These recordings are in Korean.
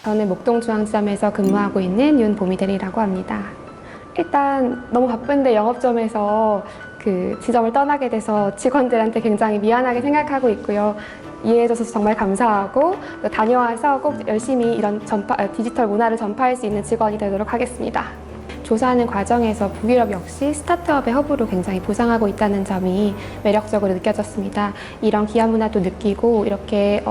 저는 목동중앙지점에서 근무하고 있는 윤보미대리라고 합니다. 일단 너무 바쁜데 영업점에서 그 지점을 떠나게 돼서 직원들한테 굉장히 미안하게 생각하고 있고요. 이해해줘서 정말 감사하고 또 다녀와서 꼭 열심히 이런 디지털 문화를 전파할 수 있는 직원이 되도록 하겠습니다. 조사하는 과정에서 북유럽 역시 스타트업의 허브로 굉장히 보상하고 있다는 점이 매력적으로 느껴졌습니다. 이런 기업 문화도 느끼고 이렇게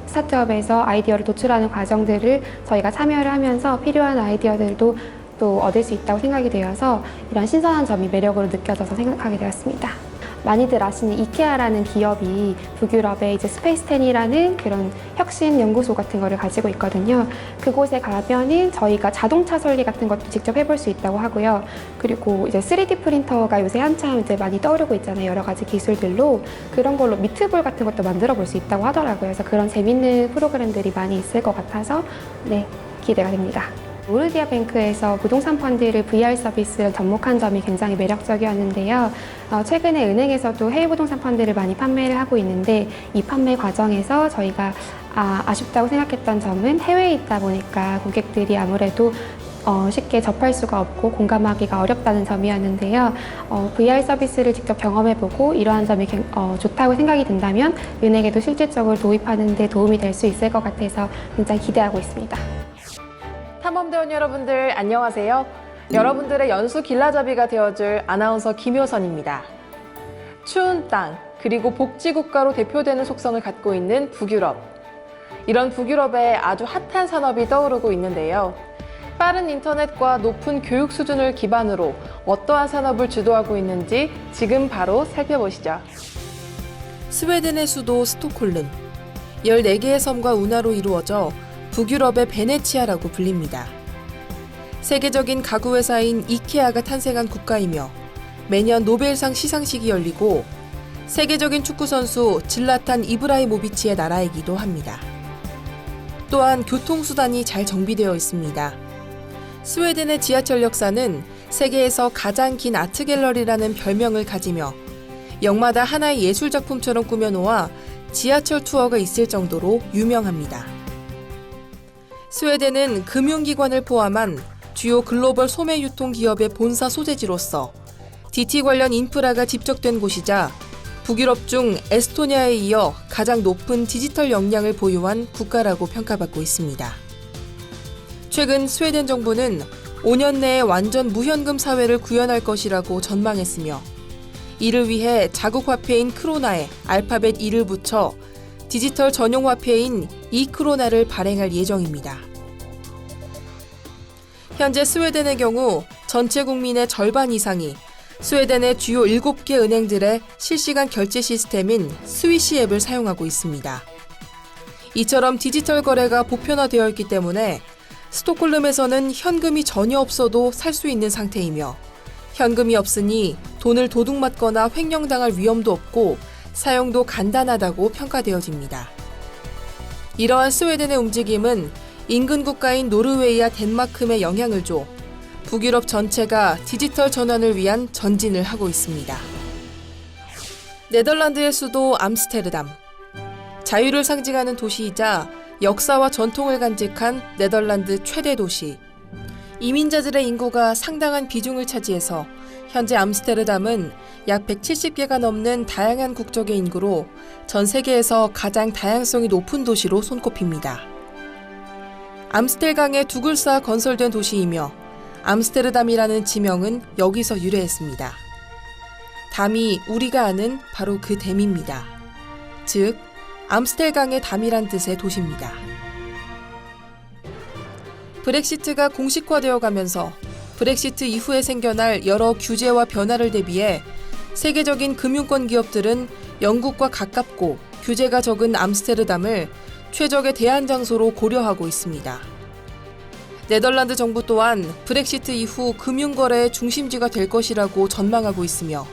스타트업에서 아이디어를 도출하는 과정들을 저희가 참여를 하면서 필요한 아이디어들도 또 얻을 수 있다고 생각이 되어서 이런 신선한 점이 매력으로 느껴져서 생각하게 되었습니다. 많이들 아시는 이케아라는 기업이 북유럽에 이제 스페이스10이라는 그런 혁신 연구소 같은 거를 가지고 있거든요. 그곳에 가면은 저희가 자동차 설계 같은 것도 직접 해볼 수 있다고 하고요. 그리고 이제 3D 프린터가 요새 한참 이제 많이 떠오르고 있잖아요. 여러 가지 기술들로 그런 걸로 미트볼 같은 것도 만들어 볼 수 있다고 하더라고요. 그래서 그런 재밌는 프로그램들이 많이 있을 것 같아서 네, 기대가 됩니다. 노르디아 뱅크에서 부동산 펀드를 VR 서비스를 접목한 점이 굉장히 매력적이었는데요. 최근에 은행에서도 해외 부동산 펀드를 많이 판매를 하고 있는데 이 판매 과정에서 저희가 아쉽다고 생각했던 점은 해외에 있다 보니까 고객들이 아무래도 쉽게 접할 수가 없고 공감하기가 어렵다는 점이었는데요. VR 서비스를 직접 경험해보고 이러한 점이 좋다고 생각이 든다면 은행에도 실질적으로 도입하는 데 도움이 될 수 있을 것 같아서 굉장히 기대하고 있습니다. 탐험대원 여러분들 안녕하세요. 여러분들의 연수 길라잡이가 되어줄 아나운서 김효선입니다. 추운 땅 그리고 복지국가로 대표되는 속성을 갖고 있는 북유럽. 이런 북유럽에 아주 핫한 산업이 떠오르고 있는데요. 빠른 인터넷과 높은 교육 수준을 기반으로 어떠한 산업을 주도하고 있는지 지금 바로 살펴보시죠. 스웨덴의 수도 스톡홀름. 14개의 섬과 운하로 이루어져 북유럽의 베네치아라고 불립니다. 세계적인 가구 회사인 이케아가 탄생한 국가이며 매년 노벨상 시상식이 열리고 세계적인 축구 선수 질라탄 이브라이모비치의 나라이기도 합니다. 또한 교통수단이 잘 정비되어 있습니다. 스웨덴의 지하철 역사는 세계에서 가장 긴 아트갤러리라는 별명을 가지며 역마다 하나의 예술작품처럼 꾸며놓아 지하철 투어가 있을 정도로 유명합니다. 스웨덴은 금융기관을 포함한 주요 글로벌 소매 유통 기업의 본사 소재지로서 DT 관련 인프라가 집적된 곳이자 북유럽 중 에스토니아에 이어 가장 높은 디지털 역량을 보유한 국가라고 평가받고 있습니다. 최근 스웨덴 정부는 5년 내에 완전 무현금 사회를 구현할 것이라고 전망했으며 이를 위해 자국 화폐인 크로나에 알파벳 2를 붙여 디지털 전용 화폐인 이크로나를 발행할 예정입니다. 현재 스웨덴의 경우 전체 국민의 절반 이상이 스웨덴의 주요 7개 은행들의 실시간 결제 시스템인 스위시 앱을 사용하고 있습니다. 이처럼 디지털 거래가 보편화되어 있기 때문에 스톡홀름에서는 현금이 전혀 없어도 살 수 있는 상태이며 현금이 없으니 돈을 도둑맞거나 횡령당할 위험도 없고 사용도 간단하다고 평가되어집니다. 이러한 스웨덴의 움직임은 인근 국가인 노르웨이와 덴마크에 영향을 줘 북유럽 전체가 디지털 전환을 위한 전진을 하고 있습니다. 네덜란드의 수도 암스테르담. 자유를 상징하는 도시이자 역사와 전통을 간직한 네덜란드 최대 도시. 이민자들의 인구가 상당한 비중을 차지해서 현재 암스테르담은 약 170개가 넘는 다양한 국적의 인구로 전 세계에서 가장 다양성이 높은 도시로 손꼽힙니다. 암스텔강에 두 글 쌓아 건설된 도시이며 암스테르담이라는 지명은 여기서 유래했습니다. 담이 우리가 아는 바로 그 댐입니다. 즉, 암스텔강의 담이란 뜻의 도시입니다. 브렉시트가 공식화되어 가면서 브렉시트 이후에 생겨날 여러 규제와 변화를 대비해 세계적인 금융권 기업들은 영국과 가깝고 규제가 적은 암스테르담을 최적의 대안 장소로 고려하고 있습니다. 네덜란드 정부 또한 브렉시트 이후 금융거래의 중심지가 될 것이라고 전망하고 있으며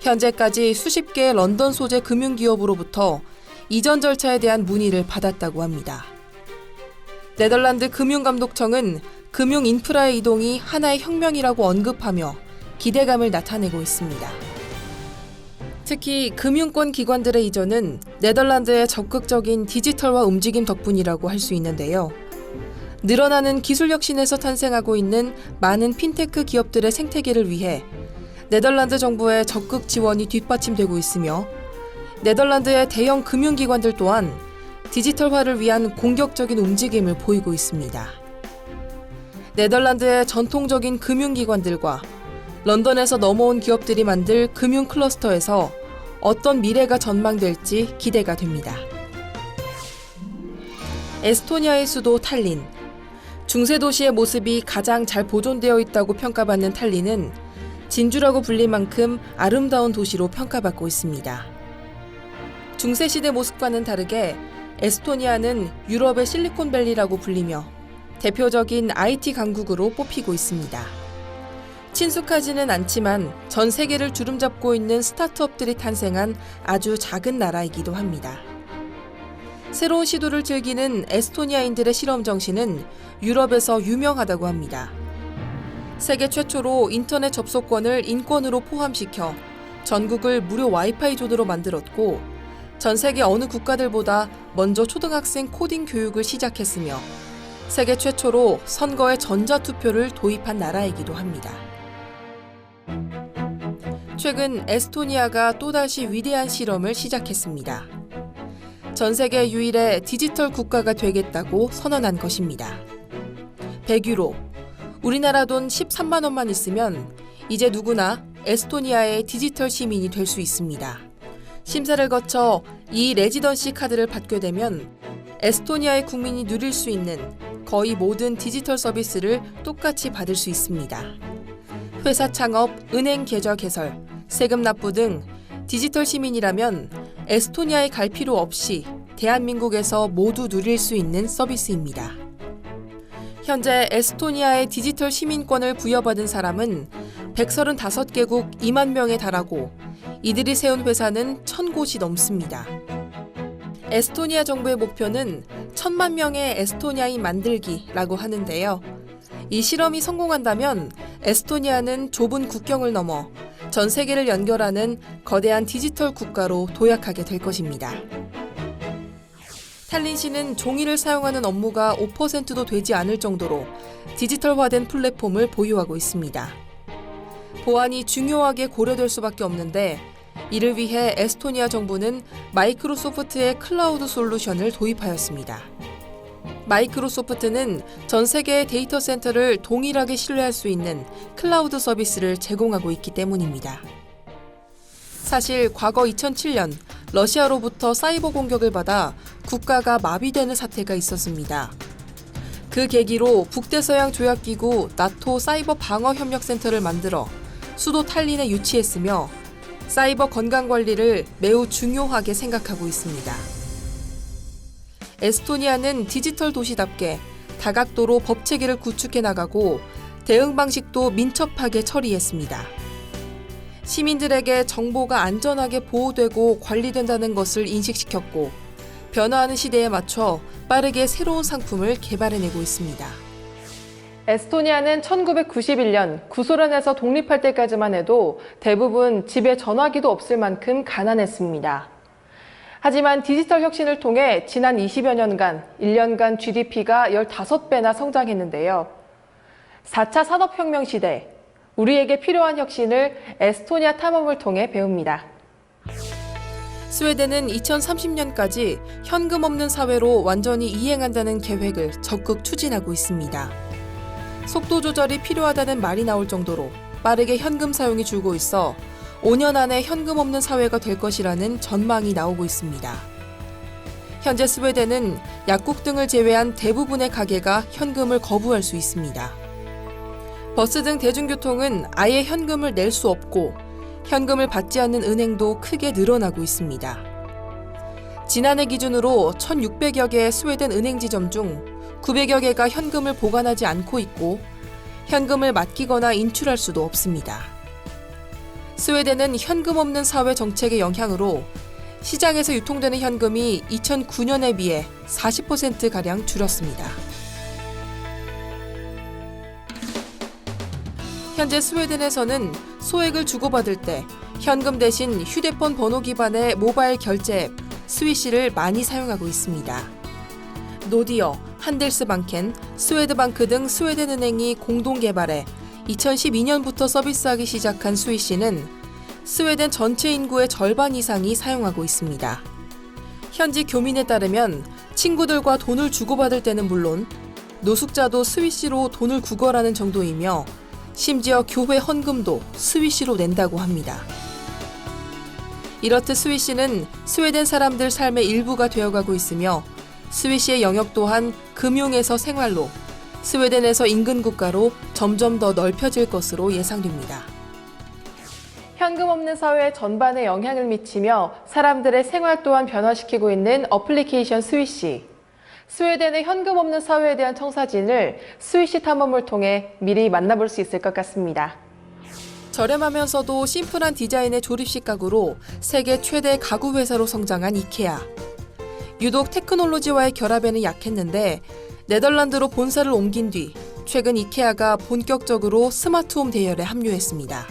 현재까지 수십 개의 런던 소재 금융기업으로부터 이전 절차에 대한 문의를 받았다고 합니다. 네덜란드 금융감독청은 금융 인프라의 이동이 하나의 혁명이라고 언급하며 기대감을 나타내고 있습니다. 특히 금융권 기관들의 이전은 네덜란드의 적극적인 디지털화 움직임 덕분이라고 할 수 있는데요. 늘어나는 기술 혁신에서 탄생하고 있는 많은 핀테크 기업들의 생태계를 위해 네덜란드 정부의 적극 지원이 뒷받침되고 있으며 네덜란드의 대형 금융기관들 또한 디지털화를 위한 공격적인 움직임을 보이고 있습니다. 네덜란드의 전통적인 금융기관들과 런던에서 넘어온 기업들이 만들 금융 클러스터에서 어떤 미래가 전망될지 기대가 됩니다. 에스토니아의 수도 탈린. 중세 도시의 모습이 가장 잘 보존되어 있다고 평가받는 탈린은 진주라고 불릴 만큼 아름다운 도시로 평가받고 있습니다. 중세 시대 모습과는 다르게 에스토니아는 유럽의 실리콘밸리라고 불리며 대표적인 IT 강국으로 뽑히고 있습니다. 친숙하지는 않지만 전 세계를 주름잡고 있는 스타트업들이 탄생한 아주 작은 나라이기도 합니다. 새로운 시도를 즐기는 에스토니아인들의 실험 정신은 유럽에서 유명하다고 합니다. 세계 최초로 인터넷 접속권을 인권으로 포함시켜 전국을 무료 와이파이 존으로 만들었고 전 세계 어느 국가들보다 먼저 초등학생 코딩 교육을 시작했으며 세계 최초로 선거에 전자투표를 도입한 나라이기도 합니다. 최근 에스토니아가 또다시 위대한 실험을 시작했습니다. 전 세계 유일의 디지털 국가가 되겠다고 선언한 것입니다. 100유로, 우리나라 돈 13만 원만 있으면 이제 누구나 에스토니아의 디지털 시민이 될 수 있습니다. 심사를 거쳐 이 레지던시 카드를 받게 되면 에스토니아의 국민이 누릴 수 있는 거의 모든 디지털 서비스를 똑같이 받을 수 있습니다. 회사 창업, 은행 계좌 개설, 세금 납부 등 디지털 시민이라면 에스토니아에 갈 필요 없이 대한민국에서 모두 누릴 수 있는 서비스입니다. 현재 에스토니아의 디지털 시민권을 부여받은 사람은 135개국 2만 명에 달하고 이들이 세운 회사는 1000곳이 넘습니다. 에스토니아 정부의 목표는 1000만 명의 에스토니아인 만들기라고 하는데요. 이 실험이 성공한다면 에스토니아는 좁은 국경을 넘어 전 세계를 연결하는 거대한 디지털 국가로 도약하게 될 것입니다. 탈린시는 종이를 사용하는 업무가 5%도 되지 않을 정도로 디지털화된 플랫폼을 보유하고 있습니다. 보안이 중요하게 고려될 수밖에 없는데 이를 위해 에스토니아 정부는 마이크로소프트의 클라우드 솔루션을 도입하였습니다. 마이크로소프트는 전 세계의 데이터 센터를 동일하게 신뢰할 수 있는 클라우드 서비스를 제공하고 있기 때문입니다. 사실 과거 2007년 러시아로부터 사이버 공격을 받아 국가가 마비되는 사태가 있었습니다. 그 계기로 북대서양 조약기구 나토 사이버 방어 협력센터를 만들어 수도 탈린에 유치했으며 사이버 건강 관리를 매우 중요하게 생각하고 있습니다. 에스토니아는 디지털 도시답게 다각도로 법 체계를 구축해 나가고 대응 방식도 민첩하게 처리했습니다. 시민들에게 정보가 안전하게 보호되고 관리된다는 것을 인식시켰고 변화하는 시대에 맞춰 빠르게 새로운 상품을 개발해내고 있습니다. 에스토니아는 1991년 구소련에서 독립할 때까지만 해도 대부분 집에 전화기도 없을 만큼 가난했습니다. 하지만 디지털 혁신을 통해 지난 20여 년간 1년간 GDP가 15배나 성장했는데요. 4차 산업혁명 시대, 우리에게 필요한 혁신을 에스토니아 탐험을 통해 배웁니다. 스웨덴은 2030년까지 현금 없는 사회로 완전히 이행한다는 계획을 적극 추진하고 있습니다. 속도 조절이 필요하다는 말이 나올 정도로 빠르게 현금 사용이 줄고 있어 5년 안에 현금 없는 사회가 될 것이라는 전망이 나오고 있습니다. 현재 스웨덴은 약국 등을 제외한 대부분의 가게가 현금을 거부할 수 있습니다. 버스 등 대중교통은 아예 현금을 낼 수 없고 현금을 받지 않는 은행도 크게 늘어나고 있습니다. 지난해 기준으로 1,600여 개의 스웨덴 은행지점 중 900여 개가 현금을 보관하지 않고 있고 현금을 맡기거나 인출할 수도 없습니다. 스웨덴은 현금 없는 사회 정책의 영향으로 시장에서 유통되는 현금이 2009년에 비해 40%가량 줄었습니다. 현재 스웨덴에서는 소액을 주고받을 때 현금 대신 휴대폰 번호 기반의 모바일 결제 앱 스위시를 많이 사용하고 있습니다. 노디어, 한델스방켄, 스웨드방크 등 스웨덴 은행이 공동 개발해 2012년부터 서비스하기 시작한 스위시는 스웨덴 전체 인구의 절반 이상이 사용하고 있습니다. 현지 교민에 따르면 친구들과 돈을 주고받을 때는 물론 노숙자도 스위시로 돈을 구걸하는 정도이며 심지어 교회 헌금도 스위시로 낸다고 합니다. 이렇듯 스위시는 스웨덴 사람들 삶의 일부가 되어가고 있으며 스위시의 영역 또한 금융에서 생활로 스웨덴에서 인근 국가로 점점 더 넓혀질 것으로 예상됩니다. 현금 없는 사회 전반에 영향을 미치며 사람들의 생활 또한 변화시키고 있는 어플리케이션 스위시. 스웨덴의 현금 없는 사회에 대한 청사진을 스위시 탐험을 통해 미리 만나볼 수 있을 것 같습니다. 저렴하면서도 심플한 디자인의 조립식 가구로 세계 최대 가구 회사로 성장한 이케아. 유독 테크놀로지와의 결합에는 약했는데 네덜란드로 본사를 옮긴 뒤 최근 이케아가 본격적으로 스마트홈 대열에 합류했습니다.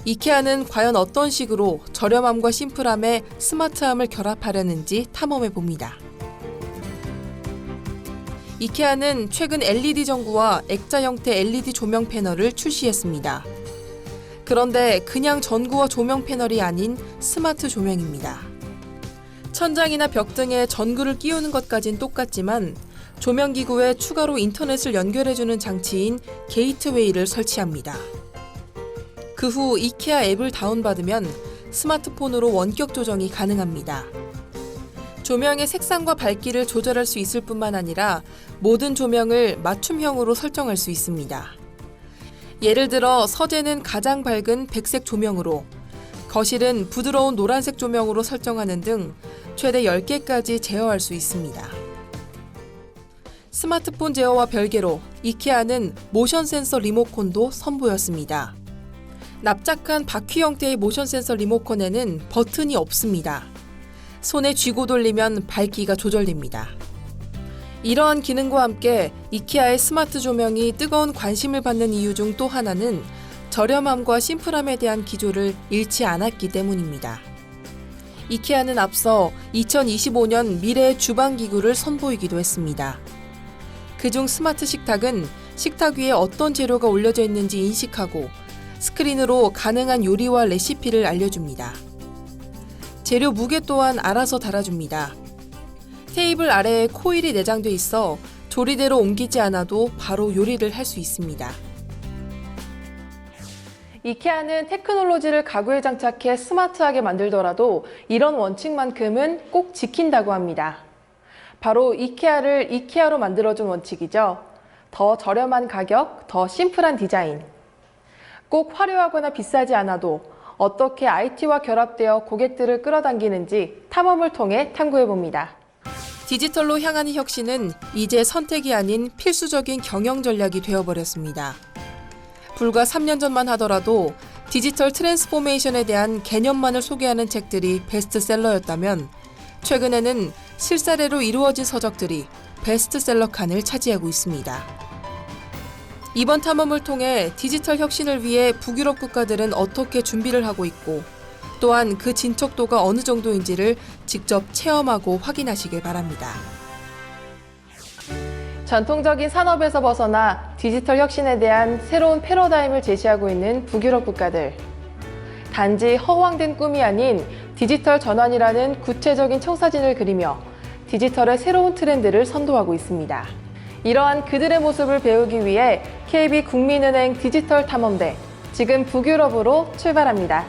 이케아는 과연 어떤 식으로 저렴함과 심플함에 스마트함을 결합하려는지 탐험해 봅니다. 이케아는 최근 LED 전구와 액자 형태 LED 조명 패널을 출시했습니다. 그런데 그냥 전구와 조명 패널이 아닌 스마트 조명입니다. 천장이나 벽 등에 전구를 끼우는 것까진 똑같지만 조명 기구에 추가로 인터넷을 연결해주는 장치인 게이트웨이를 설치합니다. 그 후 이케아 앱을 다운받으면 스마트폰으로 원격 조정이 가능합니다. 조명의 색상과 밝기를 조절할 수 있을 뿐만 아니라 모든 조명을 맞춤형으로 설정할 수 있습니다. 예를 들어 서재는 가장 밝은 백색 조명으로, 거실은 부드러운 노란색 조명으로 설정하는 등 최대 10개까지 제어할 수 있습니다. 스마트폰 제어와 별개로 이케아는 모션 센서 리모컨도 선보였습니다. 납작한 바퀴 형태의 모션 센서 리모컨에는 버튼이 없습니다. 손에 쥐고 돌리면 밝기가 조절됩니다. 이러한 기능과 함께 이케아의 스마트 조명이 뜨거운 관심을 받는 이유 중 또 하나는 저렴함과 심플함에 대한 기조를 잃지 않았기 때문입니다. 이케아는 앞서 2025년 미래의 주방 기구를 선보이기도 했습니다. 그중 스마트 식탁은 식탁 위에 어떤 재료가 올려져 있는지 인식하고 스크린으로 가능한 요리와 레시피를 알려줍니다. 재료 무게 또한 알아서 달아줍니다. 테이블 아래에 코일이 내장돼 있어 조리대로 옮기지 않아도 바로 요리를 할 수 있습니다. 이케아는 테크놀로지를 가구에 장착해 스마트하게 만들더라도 이런 원칙만큼은 꼭 지킨다고 합니다. 바로 이케아를 이케아로 만들어준 원칙이죠. 더 저렴한 가격, 더 심플한 디자인. 꼭 화려하거나 비싸지 않아도 어떻게 IT와 결합되어 고객들을 끌어당기는지 탐험을 통해 탐구해봅니다. 디지털로 향하는 혁신은 이제 선택이 아닌 필수적인 경영 전략이 되어버렸습니다. 불과 3년 전만 하더라도 디지털 트랜스포메이션에 대한 개념만을 소개하는 책들이 베스트셀러였다면 최근에는 실사례로 이루어진 서적들이 베스트셀러 칸을 차지하고 있습니다. 이번 탐험을 통해 디지털 혁신을 위해 북유럽 국가들은 어떻게 준비를 하고 있고 또한 그 진척도가 어느 정도인지를 직접 체험하고 확인하시길 바랍니다. 전통적인 산업에서 벗어나 디지털 혁신에 대한 새로운 패러다임을 제시하고 있는 북유럽 국가들. 단지 허황된 꿈이 아닌 디지털 전환이라는 구체적인 청사진을 그리며 디지털의 새로운 트렌드를 선도하고 있습니다. 이러한 그들의 모습을 배우기 위해 KB국민은행 디지털 탐험대, 지금 북유럽으로 출발합니다.